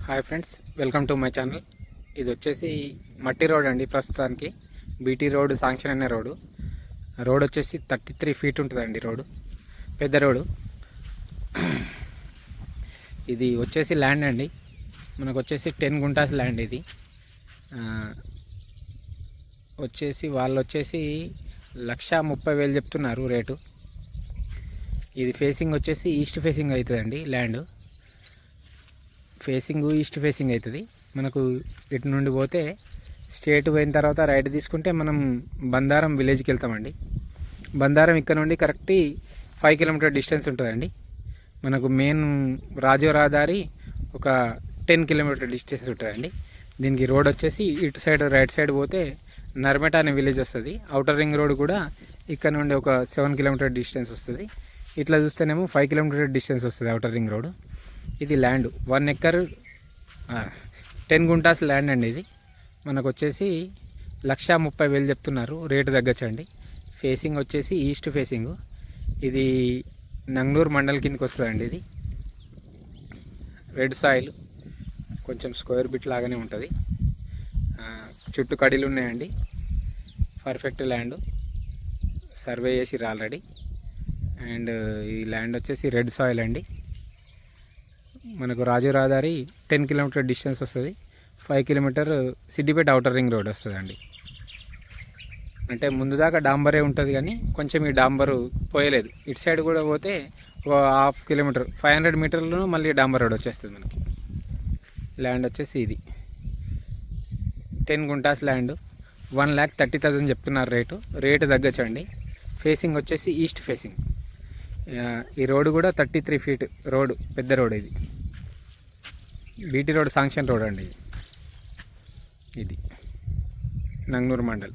Hi friends, welcome to my channel. ఇది వచ్చేసి మట్టి రోడ్ అండి. ప్రస్తుతానికి బీటీ రోడ్ శాంక్షన్ అయిన రోడ్ వచ్చేసి 33 ఫీట్ ఉంటుందండి. రోడ్డు పెద్ద రోడ్డు. ఇది వచ్చేసి ల్యాండ్ అండి. మనకు వచ్చేసి 10 గుంటాస్ ల్యాండ్. ఇది వచ్చేసి వాళ్ళు వచ్చేసి 1,30,000 చెప్తున్నారు రేటు. ఇది ఫేసింగ్ వచ్చేసి ఈస్ట్ ఫేసింగ్ అవుతుందండి. ల్యాండ్ ఫేసింగ్ ఈస్ట్ ఫేసింగ్ అవుతుంది. మనకు ఇటు నుండి పోతే స్ట్రేట్ పోయిన తర్వాత రైట్ తీసుకుంటే మనం బందారం విలేజ్కి వెళ్తామండి. బందారం ఇక్కడ నుండి కరెక్ట్ 5 కిలోమీటర్ డిస్టెన్స్ ఉంటుందండి. మనకు మెయిన్ రాజీవ్ రహదారి ఒక 10 కిలోమీటర్ డిస్టెన్స్ ఉంటుందండి. దీనికి రోడ్ వచ్చేసి ఇటు సైడ్ రైట్ సైడ్ పోతే నర్మెట అనే విలేజ్ వస్తుంది. అవుటర్ రింగ్ రోడ్ కూడా ఇక్కడ నుండి ఒక 7 కిలోమీటర్ డిస్టెన్స్ వస్తుంది. ఇట్లా చూస్తేనేమో 5 కిలోమీటర్ డిస్టెన్స్ వస్తుంది అవుటర్ రింగ్ రోడ్. ఇది ల్యాండ్ 1 ఎకర్ 10 గుంటాస్ ల్యాండ్ అండి. ఇది మనకు వచ్చేసి 1,30,000 చెప్తున్నారు. రేటు తగ్గచ్చండి. ఫేసింగ్ వచ్చేసి ఈస్ట్ ఫేసింగ్. ఇది నంగనూరు మండల్ కిందకి వస్తుందండి. ఇది రెడ్ సాయిల్, కొంచెం స్క్వేర్ బిట్ లాగానే ఉంటుంది. చుట్టూ కడీలు ఉన్నాయండి. పర్ఫెక్ట్ ల్యాండ్, సర్వే చేసిర్రు ఆల్రెడీ. అండ్ ఈ ల్యాండ్ వచ్చేసి రెడ్ సాయిల్ అండి. మనకు రాజీవ్ రహదారి 10 కిలోమీటర్ డిస్టెన్స్ వస్తుంది. 5 kilometer Siddipet outer ring road వస్తుందండి. అంటే ముందు దాకా డాంబరే ఉంటుంది, కానీ కొంచెం ఈ డాంబరు పోయలేదు. ఇటు సైడ్ కూడా పోతే ఒక 1/2 కిలోమీటర్ 500 మీటర్లను మళ్ళీ డాంబర్ రోడ్ వచ్చేస్తుంది మనకి. ల్యాండ్ వచ్చేసి ఇది 10 గుంటాస్ ల్యాండ్. 1,30,000 చెప్తున్నారు రేటు తగ్గచ్చండి. ఫేసింగ్ వచ్చేసి ఈస్ట్ ఫేసింగ్. ఈ రోడ్డు కూడా 33 ఫీట్ రోడ్డు, పెద్ద రోడ్. ఇది బీటీ రోడ్ శాంక్షన్ రోడ్ అండి. ఇది నంగనూరు మండల్.